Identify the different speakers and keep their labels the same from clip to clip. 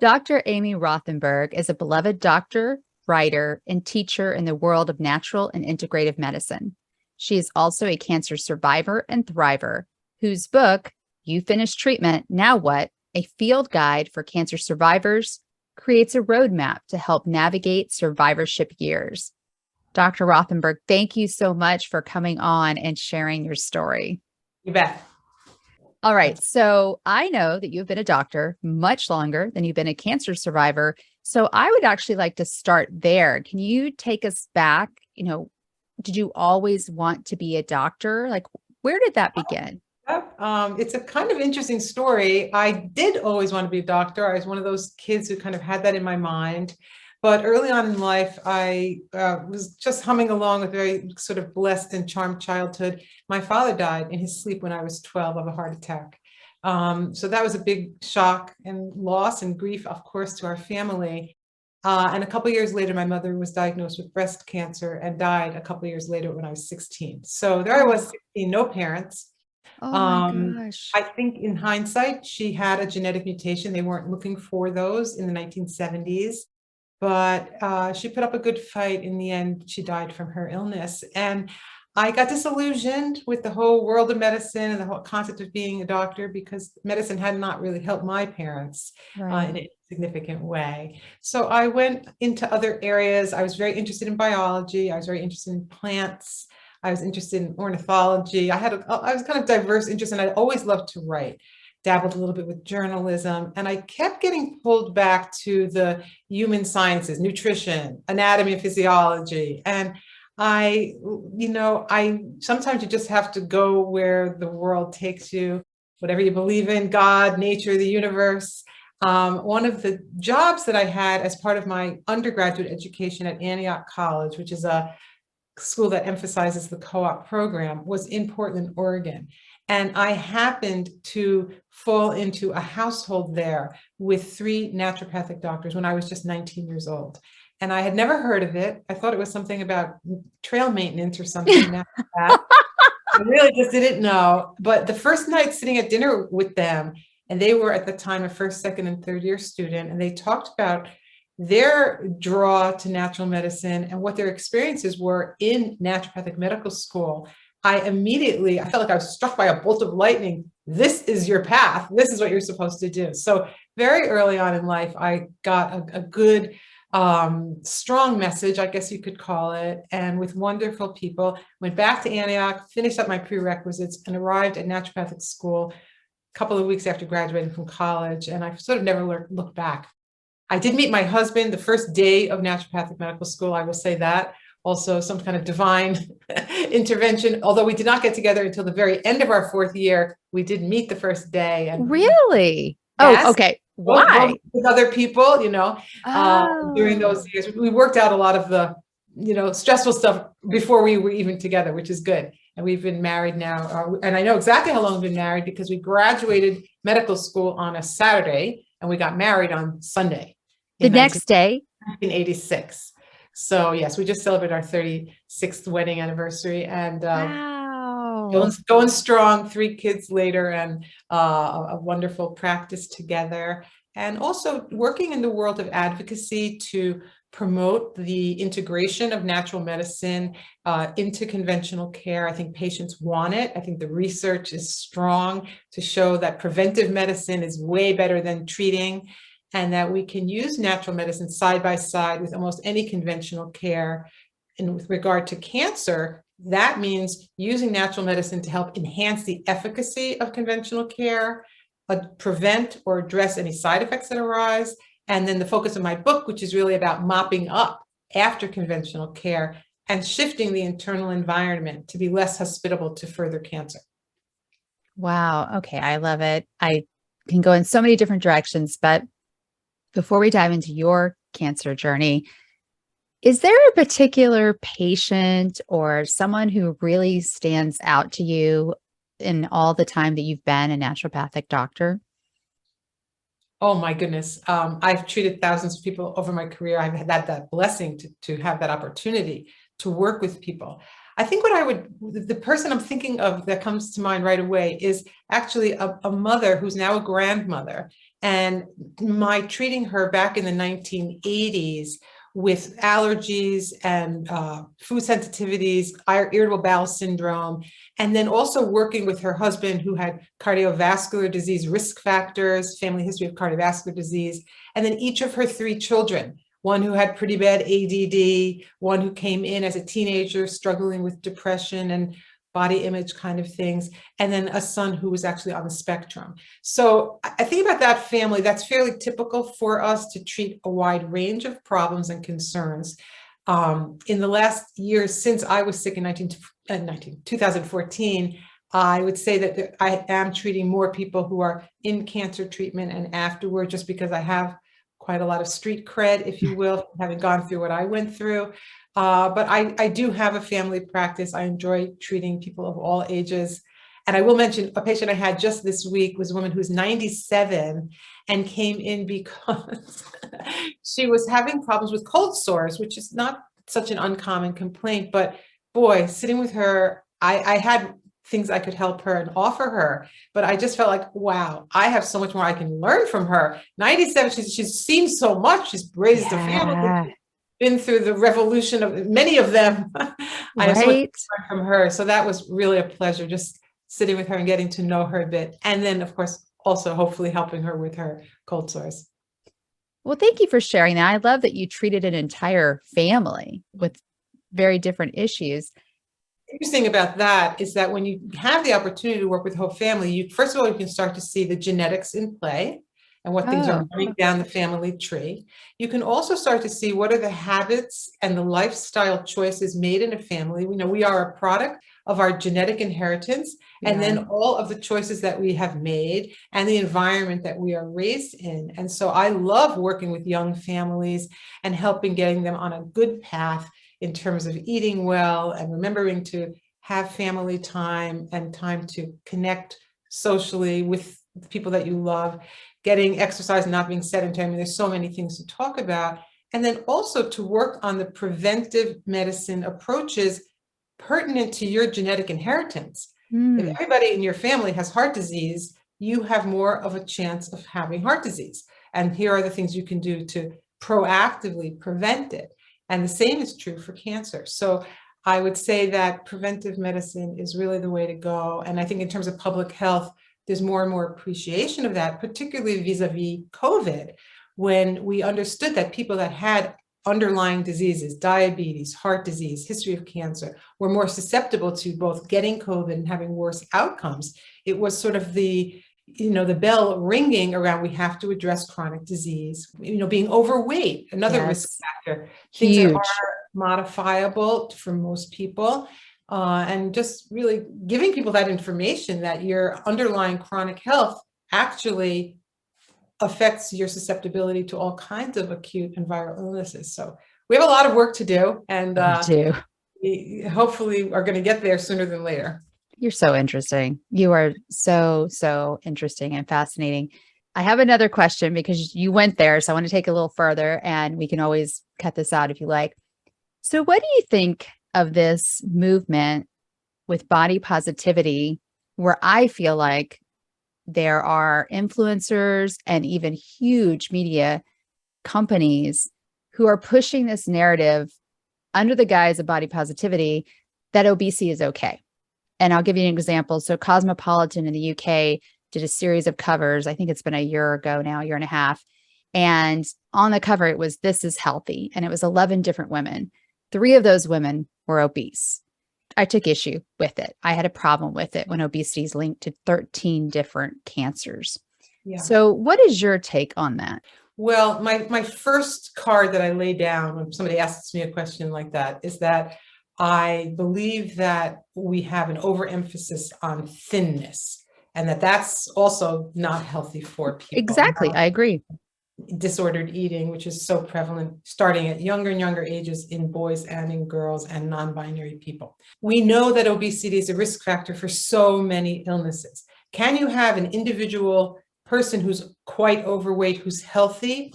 Speaker 1: Dr. Amy Rothenberg is a beloved doctor, writer, and teacher in the world of natural and integrative medicine. She is also a cancer survivor and thriver, whose book, You Finished Treatment, Now What? A Field Guide for Cancer Survivors, creates a roadmap to help navigate survivorship years. Dr. Rothenberg, thank you so much for coming on and sharing your story.
Speaker 2: You bet.
Speaker 1: All right. So I know that you've been a doctor much longer than you've been a cancer survivor. So I would actually like to start there. Can you take us back? Did you always want to be a doctor? Like, where did that begin?
Speaker 2: Yep. It's a kind of interesting story. I did always want to be a doctor. I was one of those kids who kind of had that in my mind. But early on in life, I was just humming along with a very sort of blessed and charmed childhood. My father died in his sleep when I was 12 of a heart attack. So that was a big shock and loss and grief, of course, to our family. And a couple of years later, my mother was diagnosed with breast cancer and died a couple of years later when I was 16. So there I was, 16, no parents.
Speaker 1: Oh my gosh.
Speaker 2: I think in hindsight, she had a genetic mutation. They weren't looking for those in the 1970s. But she put up a good fight. In the end, she died from her illness. And I got disillusioned with the whole world of medicine and the whole concept of being a doctor because medicine had not really helped my parents in a significant way. So I went into other areas. I was very interested in biology. I was very interested in plants. I was interested in ornithology. I was kind of diverse interest, and I always loved to write. Dabbled a little bit with journalism, and I kept getting pulled back to the human sciences, nutrition, anatomy and physiology. And I sometimes you just have to go where the world takes you, whatever you believe in, God, nature, the universe. One of the jobs that I had as part of my undergraduate education at Antioch College, which is a school that emphasizes the co-op program, was in Portland, Oregon. And I happened to fall into a household there with 3 naturopathic doctors when I was just 19 years old. And I had never heard of it. I thought it was something about trail maintenance or something like that. I really just didn't know. But the first night sitting at dinner with them, and they were at the time a first, second, and third year student, and they talked about their draw to natural medicine and what their experiences were in naturopathic medical school. I felt like I was struck by a bolt of lightning. This is your path. This is what you're supposed to do. So very early on in life, I got a good, strong message, I guess you could call it, and with wonderful people, went back to Antioch, finished up my prerequisites, and arrived at naturopathic school a couple of weeks after graduating from college. And I sort of never looked back. I did meet my husband the first day of naturopathic medical school. I will say that. Also some kind of divine intervention, although we did not get together until the very end of our 4th year. We did meet the first day. And
Speaker 1: really?
Speaker 2: Yes,
Speaker 1: oh, okay. Why?
Speaker 2: with other people, during
Speaker 1: Oh.
Speaker 2: those years. We worked out a lot of the, stressful stuff before we were even together, which is good. And we've been married now. And I know exactly how long we've been married because we graduated medical school on a Saturday and we got married on Sunday.
Speaker 1: The next day?
Speaker 2: 1986. So yes, we just celebrated our 36th wedding anniversary, and
Speaker 1: Wow.
Speaker 2: going strong, 3 kids later, and a wonderful practice together, and also working in the world of advocacy to promote the integration of natural medicine into conventional care. I think patients want it. I think the research is strong to show that preventive medicine is way better than treating, and that we can use natural medicine side by side with almost any conventional care. And with regard to cancer, that means using natural medicine to help enhance the efficacy of conventional care, prevent or address any side effects that arise. And then the focus of my book, which is really about mopping up after conventional care and shifting the internal environment to be less hospitable to further cancer.
Speaker 1: Wow. Okay. I love it. I can go in so many different directions, but before we dive into your cancer journey, is there a particular patient or someone who really stands out to you in all the time that you've been a naturopathic doctor?
Speaker 2: Oh my goodness. I've treated thousands of people over my career. I've had that blessing to have that opportunity to work with people. I think the person I'm thinking of that comes to mind right away is actually a mother who's now a grandmother. And my treating her back in the 1980s with allergies and food sensitivities, irritable bowel syndrome, and then also working with her husband who had cardiovascular disease risk factors, family history of cardiovascular disease, and then each of her 3 children, one who had pretty bad ADD, one who came in as a teenager struggling with depression and body image kind of things, and then a son who was actually on the spectrum. So I think about that family, that's fairly typical for us to treat a wide range of problems and concerns. In the last years since I was sick in 2014, I would say that I am treating more people who are in cancer treatment and afterward, just because I have quite a lot of street cred, if you will, having gone through what I went through. But I do have a family practice. I enjoy treating people of all ages. And I will mention a patient I had just this week was a woman who's 97 and came in because she was having problems with cold sores, which is not such an uncommon complaint. But boy, sitting with her, I had things I could help her and offer her, but I just felt like, wow, I have so much more I can learn from her. 97, she's seen so much. She's raised a family, been through the revolution of many of them. I have so much to learn from her. So that was really a pleasure, just sitting with her and getting to know her a bit. And then, of course, also hopefully helping her with her cold sores.
Speaker 1: Well, thank you for sharing that. I love that you treated an entire family with very different issues.
Speaker 2: Interesting about that is that when you have the opportunity to work with the whole family, you first of all, you can start to see the genetics in play and what things are running down the family tree. You can also start to see what are the habits and the lifestyle choices made in a family. We know we are a product of our genetic inheritance, and then all of the choices that we have made and the environment that we are raised in. And so I love working with young families and helping getting them on a good path in terms of eating well and remembering to have family time and time to connect socially with the people that you love, getting exercise, not being sedentary. I mean, there's so many things to talk about. And then also to work on the preventive medicine approaches pertinent to your genetic inheritance. If everybody in your family has heart disease, you have more of a chance of having heart disease. And here are the things you can do to proactively prevent it. And the same is true for cancer. So I would say that preventive medicine is really the way to go. And I think in terms of public health, there's more and more appreciation of that, particularly vis-a-vis COVID, when we understood that people that had underlying diseases, diabetes, heart disease, history of cancer, were more susceptible to both getting COVID and having worse outcomes. It was sort of the bell ringing around, we have to address chronic disease, being overweight, another risk factor, things that are modifiable for most people, and just really giving people that information that your underlying chronic health actually affects your susceptibility to all kinds of acute and viral illnesses. So we have a lot of work to do, and we hopefully are going to get there sooner than later.
Speaker 1: You're so interesting. You are so interesting and fascinating. I have another question because you went there, so I want to take it a little further, and we can always cut this out if you like. So what do you think of this movement with body positivity, where I feel like there are influencers and even huge media companies who are pushing this narrative under the guise of body positivity that obesity is okay? And I'll give you an example. So Cosmopolitan in the UK did a series of covers. I think it's been a year ago now, a year and a half. And on the cover, it was, "This is healthy." And it was 11 different women. 3 of those women were obese. I took issue with it. I had a problem with it when obesity is linked to 13 different cancers. So what is your take on that?
Speaker 2: Well, my first card that I lay down when somebody asks me a question like that is that I believe that we have an overemphasis on thinness, and that's also not healthy for people.
Speaker 1: Exactly. I agree.
Speaker 2: Disordered eating, which is so prevalent, starting at younger and younger ages in boys and in girls and non-binary people. We know that obesity is a risk factor for so many illnesses. Can you have an individual person who's quite overweight, who's healthy?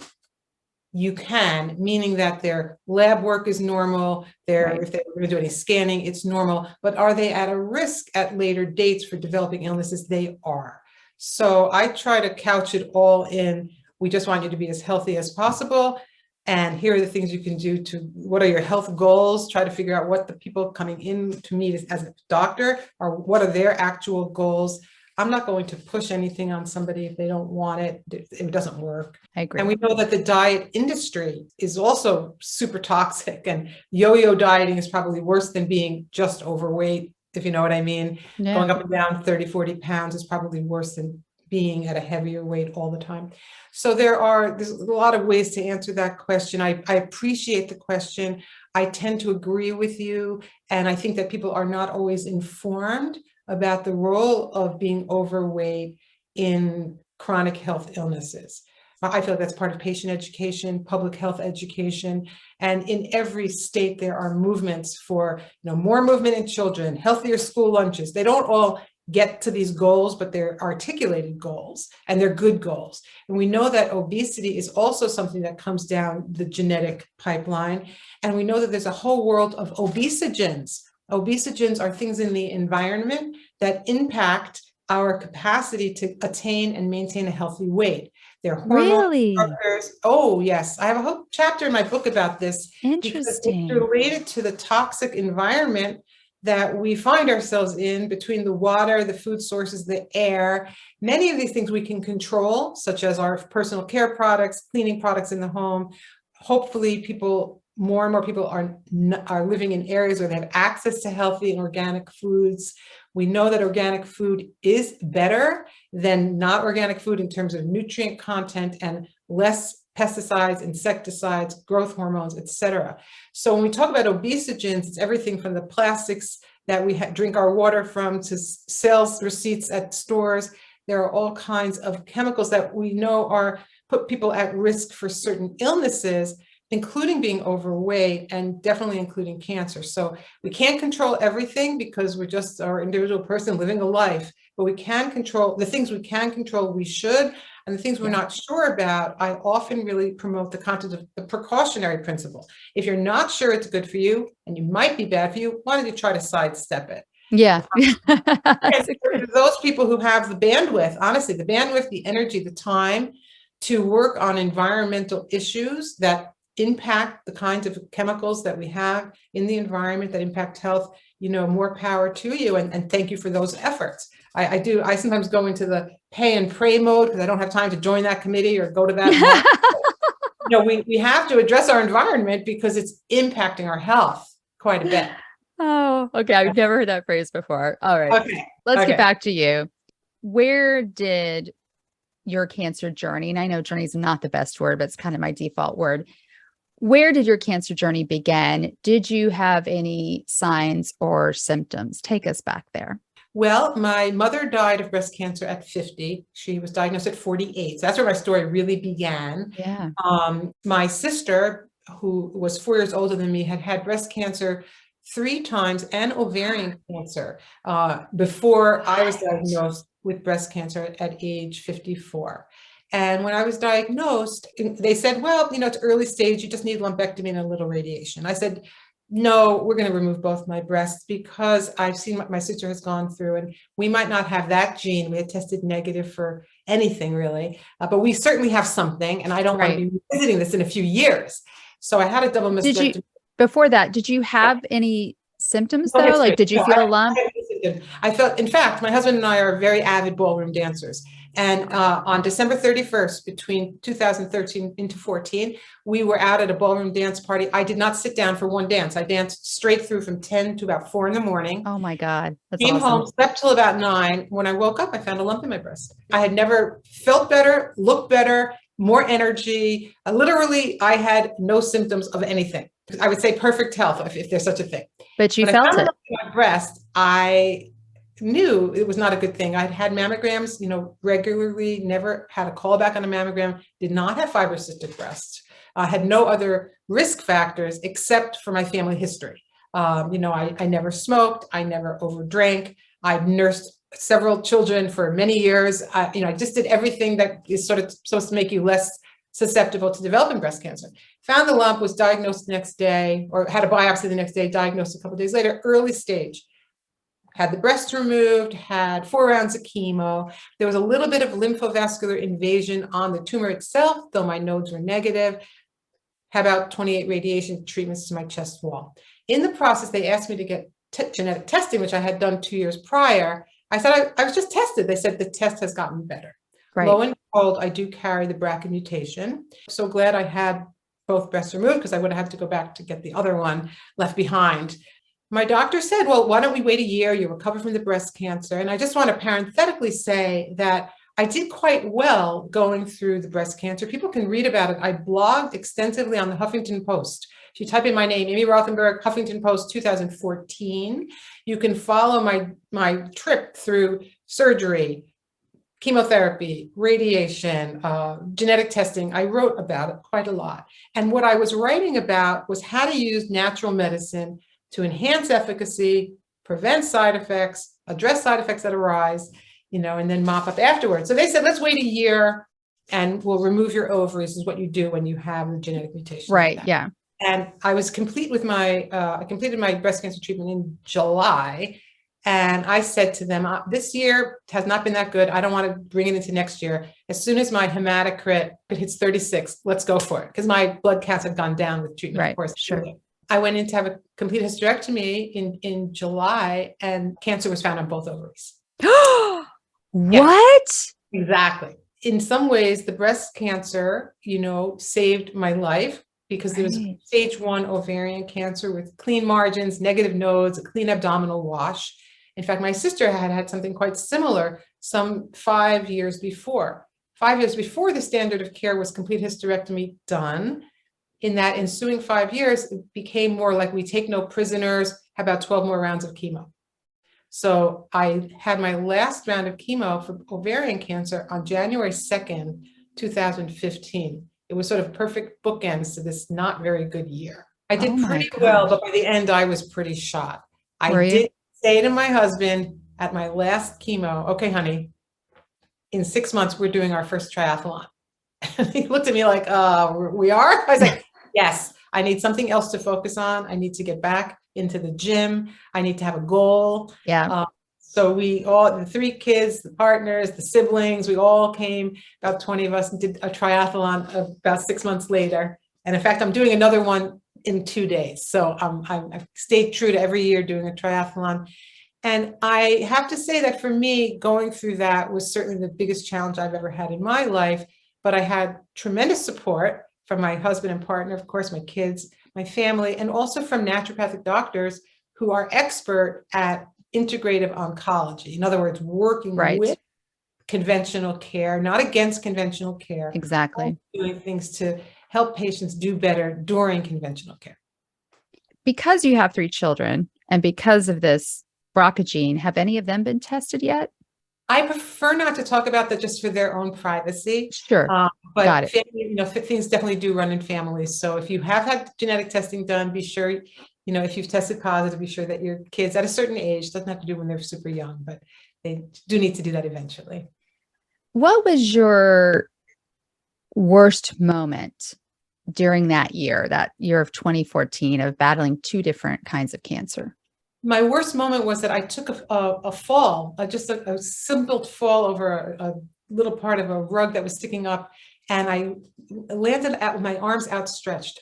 Speaker 2: You can, meaning that their lab work is normal, if they're going to do any scanning, it's normal, but are they at a risk at later dates for developing illnesses? They are. So I try to couch it all in, we just want you to be as healthy as possible. And here are the things you can do to, what are your health goals? Try to figure out what the people coming in to me as a doctor are, what are their actual goals? I'm not going to push anything on somebody if they don't want it. It doesn't work.
Speaker 1: I agree.
Speaker 2: And we know that the diet industry is also super toxic, and yo-yo dieting is probably worse than being just overweight, if you know what I mean.
Speaker 1: Yeah.
Speaker 2: Going up and down 30, 40 pounds is probably worse than being at a heavier weight all the time. So there's a lot of ways to answer that question. I appreciate the question. I tend to agree with you. And I think that people are not always informed about the role of being overweight in chronic health illnesses. I feel like that's part of patient education, public health education. And in every state, there are movements for, more movement in children, healthier school lunches. They don't all get to these goals, but they're articulated goals, and they're good goals. And we know that obesity is also something that comes down the genetic pipeline. And we know that there's a whole world of obesogens. Obesogens are things in the environment that impact our capacity to attain and maintain a healthy weight. They're hormone disruptors. Oh, yes. I have a whole chapter in my book about this.
Speaker 1: Interesting.
Speaker 2: Because it's related to the toxic environment that we find ourselves in, between the water, the food sources, the air. Many of these things we can control, such as our personal care products, cleaning products in the home. Hopefully more and more people are living in areas where they have access to healthy and organic foods. We know that organic food is better than not organic food in terms of nutrient content and less pesticides, insecticides, growth hormones, etc. So when we talk about obesogens, it's everything from the plastics that we drink our water from to sales receipts at stores. There are all kinds of chemicals that we know put people at risk for certain illnesses, including being overweight and definitely including cancer. So we can't control everything because we're just our individual person living a life, but we can control the things we can control, we should. And the things we're not sure about, I often really promote the concept of the precautionary principle. If you're not sure it's good for you and you might be bad for you, why don't you try to sidestep it?
Speaker 1: Yeah.
Speaker 2: For those people who have the bandwidth, honestly, the bandwidth, the energy, the time to work on environmental issues that impact the kinds of chemicals that we have in the environment that impact health, more power to you. And thank you for those efforts. I sometimes go into the pay and pray mode because I don't have time to join that committee or go to that. We have to address our environment because it's impacting our health quite a bit.
Speaker 1: Oh, okay. I've never heard that phrase before. All right.
Speaker 2: Okay.
Speaker 1: Let's get back to you. Where did your cancer journey, and I know journey is not the best word, but it's kind of my default word. Where did your cancer journey begin? Did you have any signs or symptoms? Take us back there.
Speaker 2: Well, my mother died of breast cancer at 50. She was diagnosed at 48. So that's where my story really began.
Speaker 1: Yeah.
Speaker 2: My sister, who was 4 years older than me, had had breast cancer 3 times and ovarian cancer before I was diagnosed with breast cancer at age 54. And when I was diagnosed, they said, well, it's early stage, you just need lumpectomy and a little radiation. I said, no, we're going to remove both my breasts because I've seen what my sister has gone through, and we might not have that gene. We had tested negative for anything really, but we certainly have something, and I don't want to be revisiting this in a few years. So I had a double mastectomy.
Speaker 1: Before that, did you have any symptoms though? Like, did you feel a lump?
Speaker 2: I felt, in fact, my husband and I are very avid ballroom dancers. And on December 31st, between 2013 into 14, we were out at a ballroom dance party. I did not sit down for one dance. I danced straight through from 10 to about 4 in the morning.
Speaker 1: Oh my God. That's
Speaker 2: Came
Speaker 1: awesome.
Speaker 2: home, slept till about 9. When I woke up, I found a lump in my breast. I had never felt better, looked better, more energy. Literally, I had no symptoms of anything. I would say perfect health, if there's such a thing.
Speaker 1: But you felt it.
Speaker 2: My breast, I knew it was not a good thing. I'd had mammograms, regularly, never had a callback on a mammogram, did not have fibrocystic breast, had no other risk factors except for my family history. I never smoked, I never overdrank, I've nursed several children for many years. I just did everything that is sort of supposed to make you less susceptible to developing breast cancer. Found the lump, was diagnosed the next day, or had a biopsy the next day, diagnosed a couple of days later, early stage. had the breast removed, had 4 rounds of chemo. There was a little bit of lymphovascular invasion on the tumor itself, though my nodes were negative. Had about 28 radiation treatments to my chest wall. In the process, they asked me to get genetic testing, which I had done 2 years prior. I said, I was just tested. They said the test has gotten better.
Speaker 1: Right.
Speaker 2: Lo and behold, I do carry the BRCA mutation. So glad I had both breasts removed, because I would have had to go back to get the other one left behind. My doctor said, well, why don't we wait a year? You recover from the breast cancer. And I just want to parenthetically say that I did quite well going through the breast cancer. People can read about it. I blogged extensively on the Huffington Post. If you type in my name, Amy Rothenberg, Huffington Post, 2014, you can follow my trip through surgery, chemotherapy, radiation, genetic testing. I wrote about it quite a lot. And what I was writing about was how to use natural medicine to enhance efficacy, prevent side effects, address side effects that arise, and then mop up afterwards. So they said, let's wait a year and we'll remove your ovaries, is what you do when you have a genetic mutation.
Speaker 1: Right.
Speaker 2: Like
Speaker 1: Yeah.
Speaker 2: And I was complete with I completed my breast cancer treatment in July. And I said to them, this year has not been that good. I don't want to bring it into next year. As soon as my hematocrit hits 36, let's go for it. Because my blood counts had gone down with treatment,
Speaker 1: Right.
Speaker 2: of course.
Speaker 1: Sure.
Speaker 2: I went in to have a complete hysterectomy in July, and cancer was found on both ovaries.
Speaker 1: What?
Speaker 2: Exactly. In some ways, the breast cancer, saved my life, because there was stage 1 ovarian cancer with clean margins, negative nodes, a clean abdominal wash. In fact, my sister had something quite similar some 5 years before. 5 years before the standard of care was complete hysterectomy done. In that ensuing 5 years, it became more like we take no prisoners, have about 12 more rounds of chemo. So I had my last round of chemo for ovarian cancer on January 2nd, 2015. It was sort of perfect bookends to this not very good year. I did pretty well, but by the end I was pretty shot. I did say to my husband at my last chemo, okay, honey, in 6 months, we're doing our first triathlon. And he looked at me like, we are? I was like, yes, I need something else to focus on. I need to get back into the gym. I need to have a goal.
Speaker 1: Yeah.
Speaker 2: So we all, the 3 kids, the partners, the siblings, we all came, about 20 of us, and did a triathlon about 6 months later. And in fact, I'm doing another one in 2 days. So I've stayed true to every year doing a triathlon. And I have to say that for me, going through that was certainly the biggest challenge I've ever had in my life. But I had tremendous support from my husband and partner, of course, my kids, my family, and also from naturopathic doctors who are expert at integrative oncology. In other words, working with conventional care, not against conventional care.
Speaker 1: Exactly.
Speaker 2: Doing things to help patients do better during conventional care.
Speaker 1: Because you have 3 children, and because of this BRCA gene, have any of them been tested yet?
Speaker 2: I prefer not to talk about that, just for their own privacy.
Speaker 1: Sure.
Speaker 2: But
Speaker 1: Got it.
Speaker 2: family, things definitely do run in families. So if you have had genetic testing done, be sure, if you've tested positive, be sure that your kids at a certain age, doesn't have to do when they're super young, but they do need to do that eventually.
Speaker 1: What was your worst moment during that year of 2014, of battling 2 different kinds of cancer?
Speaker 2: My worst moment was that I took a fall, just a simple fall over a little part of a rug that was sticking up, and I landed with my arms outstretched.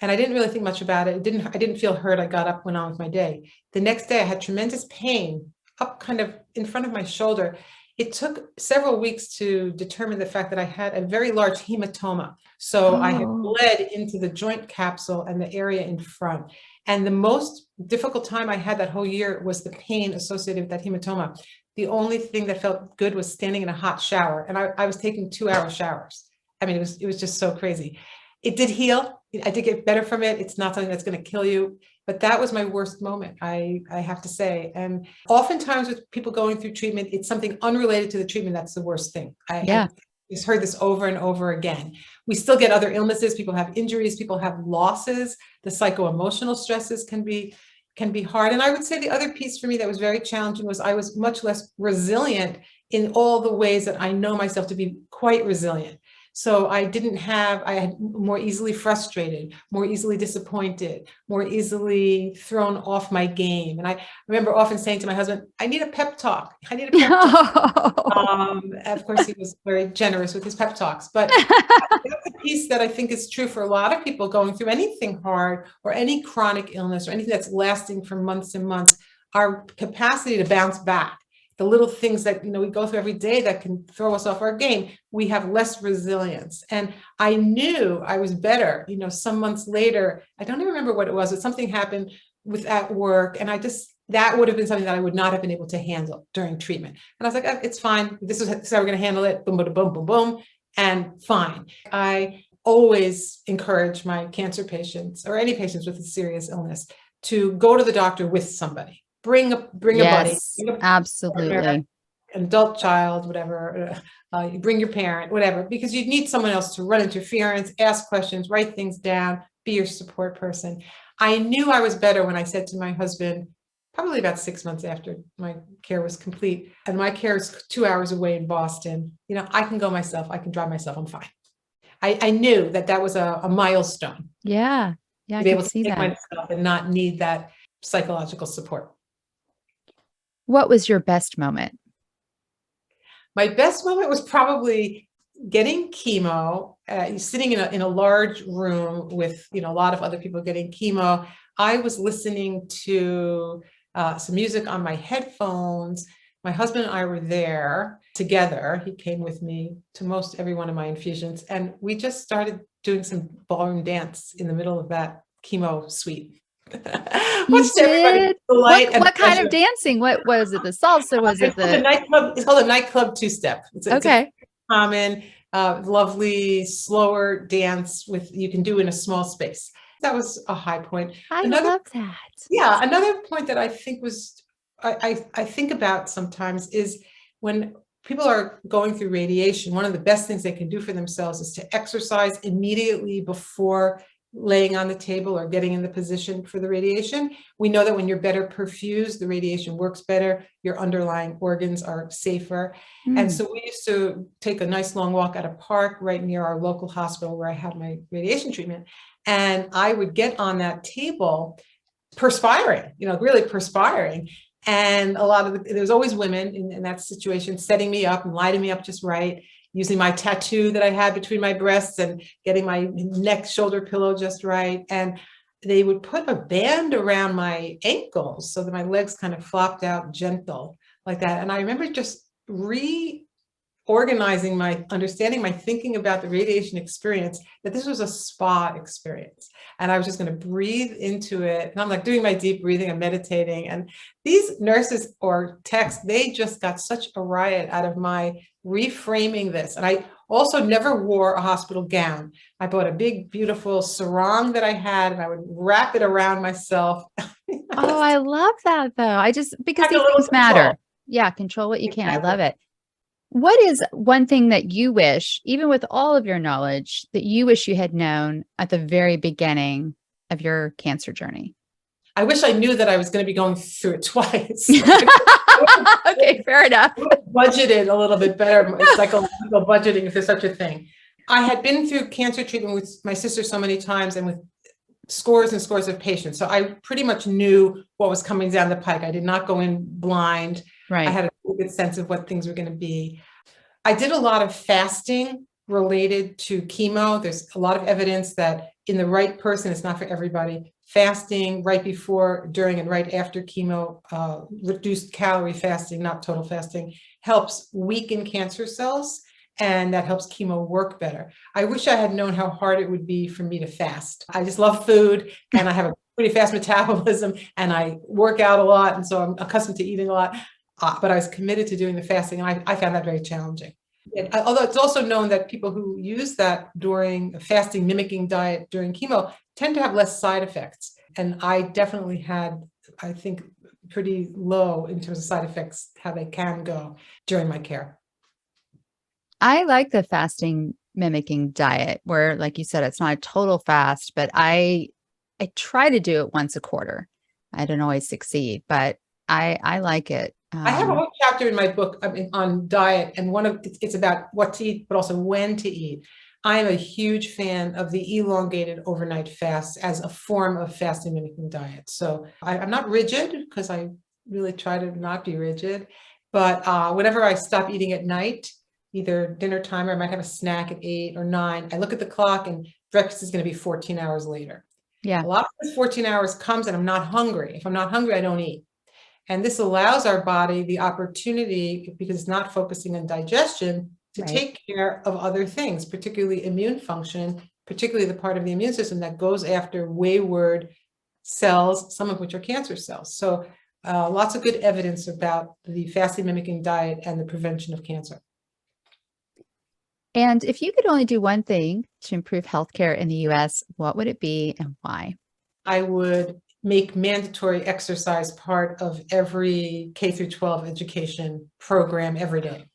Speaker 2: And I didn't really think much about it. I didn't feel hurt. I got up, went on with my day. The next day I had tremendous pain up kind of in front of my shoulder. It took several weeks to determine the fact that I had a very large hematoma. So I had bled into the joint capsule and the area in front. And the most difficult time I had that whole year was the pain associated with that hematoma. The only thing that felt good was standing in a hot shower. And I was taking 2-hour showers. I mean, it was just so crazy. It did heal. I did get better from it. It's not something that's going to kill you. But that was my worst moment, I have to say. And oftentimes with people going through treatment, it's something unrelated to the treatment that's the worst thing. I just heard this over and over again. We still get other illnesses. People have injuries. People have losses. The psycho-emotional stresses can be hard. And I would say the other piece for me that was very challenging was I was much less resilient in all the ways that I know myself to be quite resilient. So I had more easily frustrated, more easily disappointed, more easily thrown off my game. And I remember often saying to my husband, I need a pep talk. I need a pep talk. Of course, he was very generous with his pep talks, but that's a piece that I think is true for a lot of people going through anything hard or any chronic illness or anything that's lasting for months and months. Our capacity to bounce back, the little things that, we go through every day that can throw us off our game, we have less resilience. And I knew I was better, some months later. I don't even remember what it was, but something happened at work. And that would have been something that I would not have been able to handle during treatment. And I was like, it's fine. This is how we're going to handle it. Boom, boom, boom, boom, boom. And fine. I always encourage my cancer patients or any patients with a serious illness to go to the doctor with somebody. Bring a buddy.
Speaker 1: Yes, absolutely.
Speaker 2: Partner, an adult child, whatever. Bring your parent, whatever, because you need someone else to run interference, ask questions, write things down, be your support person. I knew I was better when I said to my husband, probably about 6 months after my care was complete, and my care is 2 hours away in Boston. I can go myself. I can drive myself. I'm fine. I knew that was a milestone.
Speaker 1: Yeah. Yeah.
Speaker 2: To be able to take myself and not need that psychological support.
Speaker 1: What was your best moment?
Speaker 2: My best moment was probably getting chemo, sitting in a large room with, a lot of other people getting chemo. I was listening to some music on my headphones. My husband and I were there together. He came with me to most every one of my infusions. And we just started doing some ballroom dance in the middle of that chemo suite.
Speaker 1: You did? What kind of dancing? What was it? The salsa? Was it the
Speaker 2: nightclub? It's called a nightclub two-step. It's
Speaker 1: okay.
Speaker 2: It's a common, lovely, slower dance you can do in a small space. That was a high point.
Speaker 1: I love that.
Speaker 2: Yeah. Another point that I think I think about sometimes is when people are going through radiation, one of the best things they can do for themselves is to exercise immediately before laying on the table or getting in the position for the radiation. We know that when you're better perfused, the radiation works better, your underlying organs are safer. And so we used to take a nice long walk at a park right near our local hospital where I had my radiation treatment. And I would get on that table perspiring, really perspiring. And there was always women in that situation setting me up and lighting me up just right, using my tattoo that I had between my breasts and getting my neck shoulder pillow just right. And they would put a band around my ankles so that my legs kind of flopped out gentle like that. And I remember just reorganizing my understanding, my thinking about the radiation experience, that this was a spa experience. And I was just going to breathe into it. And I'm like doing my deep breathing and meditating. And these nurses or techs, they just got such a riot out of my reframing this. And I also never wore a hospital gown. I bought a big, beautiful sarong that I had, and I would wrap it around myself.
Speaker 1: Oh, I love that though. Because these things matter. Yeah. Control what you can. I love it. What is one thing that you wish, even with all of your knowledge, that you wish you had known at the very beginning of your cancer journey?
Speaker 2: I wish I knew that I was going to be going through it twice.
Speaker 1: Okay, fair enough.
Speaker 2: Budgeted a little bit better, psychological budgeting, if there's such a thing. I had been through cancer treatment with my sister so many times and with scores and scores of patients. So I pretty much knew what was coming down the pike. I did not go in blind.
Speaker 1: Right.
Speaker 2: I had a good sense of what things were going to be. I did a lot of fasting related to chemo. There's a lot of evidence that in the right person, it's not for everybody. Fasting right before, during, and right after chemo, reduced calorie fasting, not total fasting, helps weaken cancer cells, and that helps chemo work better. I wish I had known how hard it would be for me to fast. I just love food, and I have a pretty fast metabolism, and I work out a lot, and so I'm accustomed to eating a lot. But I was committed to doing the fasting, and I found that very challenging. Although it's also known that people who use that during a fasting mimicking diet during chemo tend to have less side effects. And I definitely had, I think, pretty low in terms of side effects, how they can go during my care.
Speaker 1: I like the fasting mimicking diet where, like you said, it's not a total fast, but I try to do it once a quarter. I don't always succeed, but I like it.
Speaker 2: I have a whole chapter in my book on diet, and it's about what to eat, but also when to eat. I am a huge fan of the elongated overnight fast as a form of fasting mimicking diet. So I'm not rigid because I really try to not be rigid, but whenever I stop eating at night, either dinner time or I might have a snack at 8 or 9, I look at the clock and breakfast is going to be 14 hours later.
Speaker 1: Yeah.
Speaker 2: A lot of this 14 hours comes and I'm not hungry. If I'm not hungry, I don't eat. And this allows our body the opportunity, because it's not focusing on digestion, to
Speaker 1: Right.
Speaker 2: take care of other things, particularly immune function, particularly the part of the immune system that goes after wayward cells, some of which are cancer cells. So lots of good evidence about the fasting mimicking diet and the prevention of cancer.
Speaker 1: And if you could only do one thing to improve healthcare in the US, what would it be and why?
Speaker 2: I would make mandatory exercise part of every K through 12 education program every day.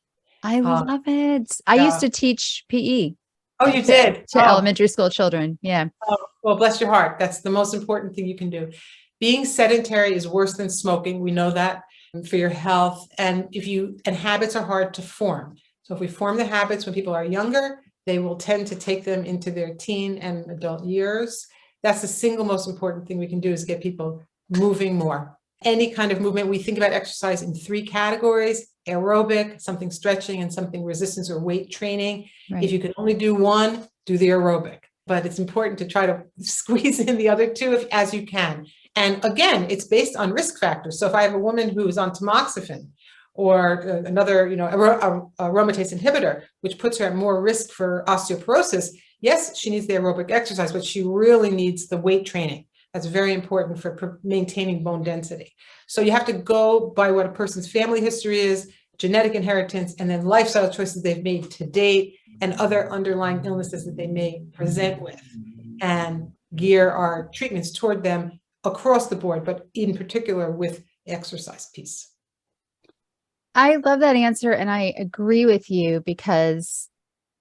Speaker 1: I love it. I used to teach PE
Speaker 2: Oh, you did?
Speaker 1: to elementary school children. Yeah.
Speaker 2: Oh, well, bless your heart. That's the most important thing you can do. Being sedentary is worse than smoking. We know that for your health. And habits are hard to form. So if we form the habits when people are younger, they will tend to take them into their teen and adult years. That's the single most important thing we can do, is get people moving more. Any kind of movement. We think about exercise in 3 categories: aerobic, something stretching, and something resistance or weight training.
Speaker 1: Right.
Speaker 2: If you can only do one, do the aerobic. But it's important to try to squeeze in the other 2 as you can. And again, it's based on risk factors. So if I have a woman who is on tamoxifen or another, aromatase inhibitor, which puts her at more risk for osteoporosis, yes, she needs the aerobic exercise, but she really needs the weight training. That's very important for maintaining bone density. So you have to go by what a person's family history is, genetic inheritance, and then lifestyle choices they've made to date, and other underlying illnesses that they may present with, and gear our treatments toward them across the board, but in particular with the exercise piece.
Speaker 1: I love that answer. And I agree with you because,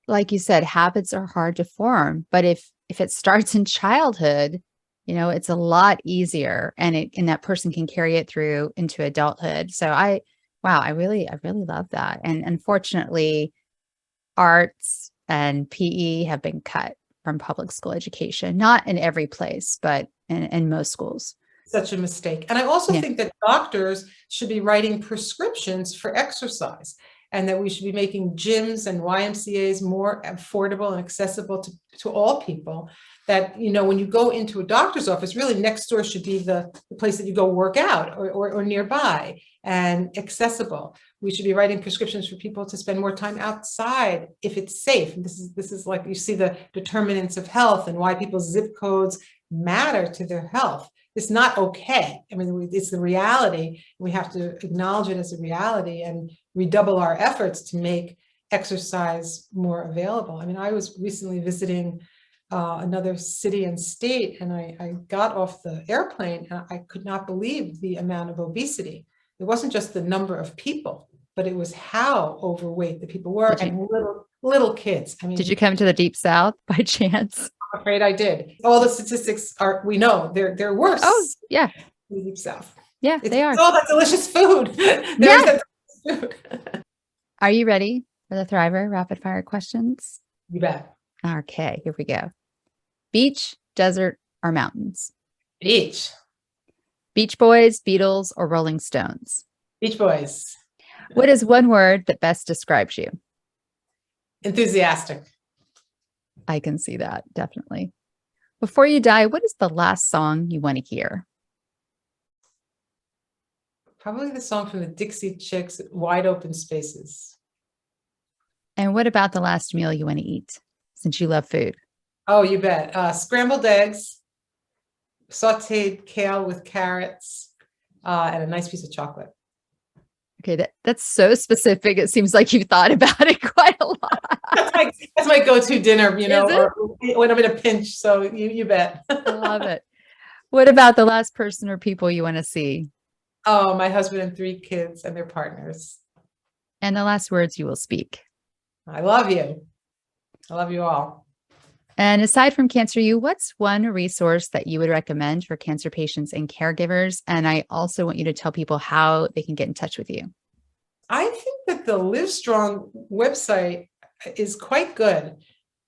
Speaker 1: like you said, habits are hard to form. But if it starts in childhood, it's a lot easier, and that person can carry it through into adulthood. So I really love that. And unfortunately, arts and PE have been cut from public school education, not in every place, but in most schools.
Speaker 2: Such a mistake. And I also think that doctors should be writing prescriptions for exercise, and that we should be making gyms and YMCAs more affordable and accessible to all people. That, when you go into a doctor's office, really next door should be the place that you go work out, or nearby and accessible. We should be writing prescriptions for people to spend more time outside if it's safe. And this is like, you see the determinants of health and why people's zip codes matter to their health. It's not okay. I mean, it's the reality. We have to acknowledge it as a reality and redouble our efforts to make exercise more available. I mean, I was recently visiting another city and state, and I got off the airplane and I could not believe the amount of obesity. It wasn't just the number of people, but it was how overweight the people were, and little kids. I mean,
Speaker 1: did you come to the Deep South by chance?
Speaker 2: I'm afraid I did. All the statistics we know they're worse.
Speaker 1: Oh, yeah.
Speaker 2: In the Deep South.
Speaker 1: Yeah, they are.
Speaker 2: All that delicious food.
Speaker 1: That food. Are you ready for the Thriver rapid fire questions?
Speaker 2: You bet.
Speaker 1: Okay, here we go. Beach, desert, or mountains?
Speaker 2: Beach.
Speaker 1: Beach Boys, Beatles, or Rolling Stones?
Speaker 2: Beach Boys.
Speaker 1: What is one word that best describes you?
Speaker 2: Enthusiastic.
Speaker 1: I can see that, definitely. Before you die, what is the last song you want to hear?
Speaker 2: Probably the song from the Dixie Chicks, Wide Open Spaces.
Speaker 1: And what about the last meal you want to eat, since you love food?
Speaker 2: Oh, you bet. Scrambled eggs, sauteed kale with carrots, and a nice piece of chocolate.
Speaker 1: Okay, that's so specific. It seems like you've thought about it quite a lot.
Speaker 2: That's my go-to dinner, or when I'm in a pinch. So you bet.
Speaker 1: I love it. What about the last person or people you want to see?
Speaker 2: Oh, my husband and 3 kids and their partners.
Speaker 1: And the last words you will speak.
Speaker 2: I love you. I love you all.
Speaker 1: And aside from Cancer U, what's one resource that you would recommend for cancer patients and caregivers? And I also want you to tell people how they can get in touch with you.
Speaker 2: I think that the Live Strong website is quite good.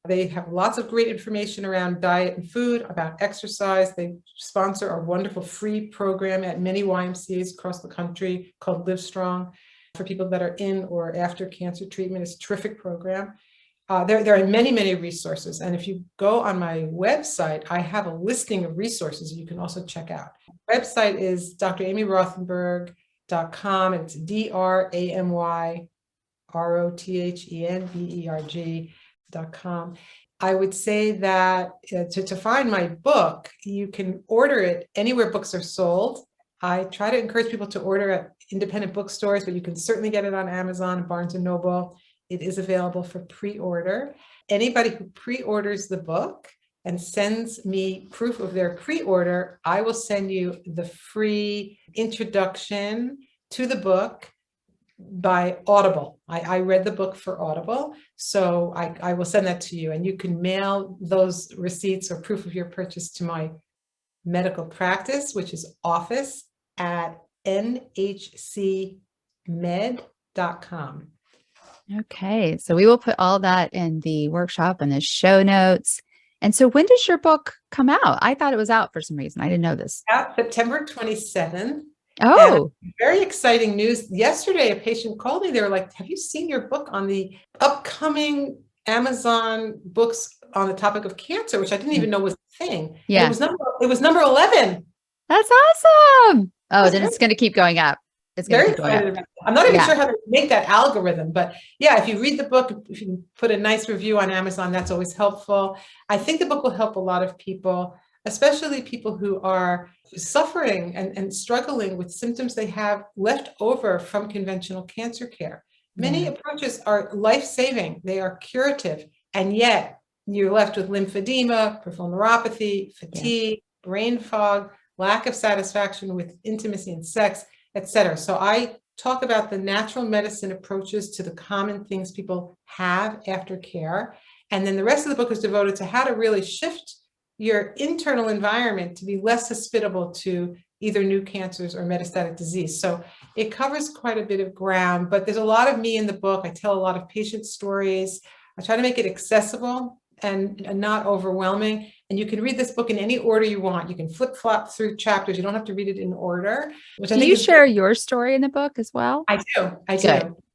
Speaker 2: They have lots of great information around diet and food, about exercise. They sponsor a wonderful free program at many YMCAs across the country called Live Strong for people that are in or after cancer treatment. It's a terrific program. There are many, many resources. And if you go on my website, I have a listing of resources you can also check out. The website is dramyrothenberg.com. It's DRAMYROTHENBERG.com. I would say that to find my book, you can order it anywhere books are sold. I try to encourage people to order at independent bookstores, but you can certainly get it on Amazon, Barnes and Noble. It is available for pre-order. Anybody who pre-orders the book and sends me proof of their pre-order, I will send you the free introduction to the book by Audible. I read the book for Audible, so I will send that to you, and you can mail those receipts or proof of your purchase to my medical practice, which is office@nhcmed.com.
Speaker 1: Okay, so we will put all that in the workshop and the show notes. And so when does your book come out? I thought it was out for some reason. I didn't know this.
Speaker 2: Out September 27th.
Speaker 1: Oh,
Speaker 2: very exciting news. Yesterday, a patient called me. They were like, have you seen your book on the upcoming Amazon books on the topic of cancer, which I didn't even know was a thing.
Speaker 1: Yeah.
Speaker 2: It was number 11.
Speaker 1: That's awesome. Oh,
Speaker 2: That's
Speaker 1: then it's going to keep going up. It's going
Speaker 2: Very
Speaker 1: to keep going
Speaker 2: excited
Speaker 1: up.
Speaker 2: about it. I'm not even sure how to make that algorithm, but yeah, if you read the book, if you can put a nice review on Amazon, that's always helpful. I think the book will help a lot of people, especially people who are suffering and struggling with symptoms they have left over from conventional cancer care. Many approaches are life-saving, they are curative, and yet you're left with lymphedema, peripheral neuropathy, fatigue, brain fog, lack of satisfaction with intimacy and sex, etc. So I talk about the natural medicine approaches to the common things people have after care. And then the rest of the book is devoted to how to really shift your internal environment to be less hospitable to either new cancers or metastatic disease. So it covers quite a bit of ground, but there's a lot of me in the book. I tell a lot of patient stories. I try to make it accessible and not overwhelming. And you can read this book in any order you want. You can flip-flop through chapters. You don't have to read it in order. Which
Speaker 1: Do you share your story in the book as well?
Speaker 2: I do.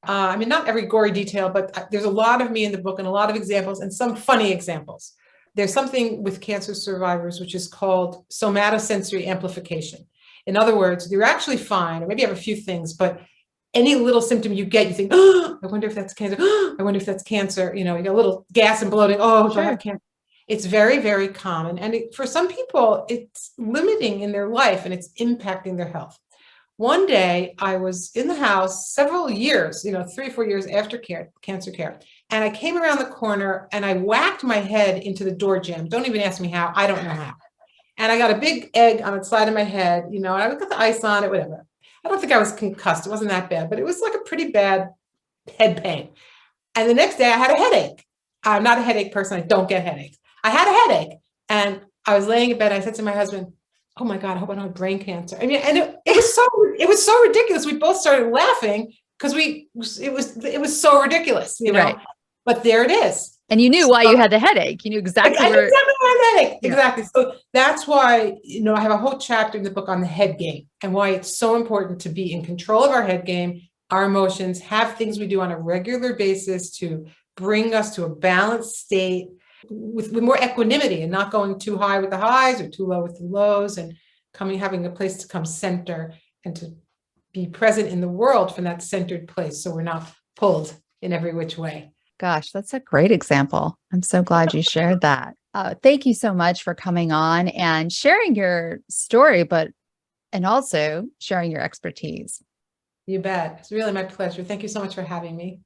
Speaker 2: I mean, not every gory detail, but there's a lot of me in the book and a lot of examples and some funny examples. There's something with cancer survivors, which is called somatosensory amplification. In other words, you're actually fine, or maybe you have a few things, but any little symptom you get, you think, oh, I wonder if that's cancer. Oh, I wonder if that's cancer. You know, you get a little gas and bloating. Oh, do I have cancer? It's very, very common. And for some people, it's limiting in their life and it's impacting their health. One day I was in the house several years, 3 or 4 years after cancer care. And I came around the corner and I whacked my head into the door jamb. Don't even ask me how. I don't know how. And I got a big egg on the side of my head, and I got the ice on it, whatever. I don't think I was concussed. It wasn't that bad, but it was like a pretty bad head pain. And the next day I had a headache. I'm not a headache person. I don't get headaches. I had a headache and I was laying in bed. I said to my husband, oh my God, I hope I don't have brain cancer. I mean, and it was so ridiculous. We both started laughing because it was so ridiculous, Right. But there it is.
Speaker 1: And you knew why you had the headache. You knew exactly
Speaker 2: why I had the headache.
Speaker 1: Yeah.
Speaker 2: Exactly. So that's why, I have a whole chapter in the book on the head game and why it's so important to be in control of our head game, our emotions, have things we do on a regular basis to bring us to a balanced state with more equanimity and not going too high with the highs or too low with the lows, and having a place to come center and to be present in the world from that centered place. So we're not pulled in every which way.
Speaker 1: Gosh, that's a great example. I'm so glad you shared that. Thank you so much for coming on and sharing your story, and also sharing your expertise.
Speaker 2: You bet. It's really my pleasure. Thank you so much for having me.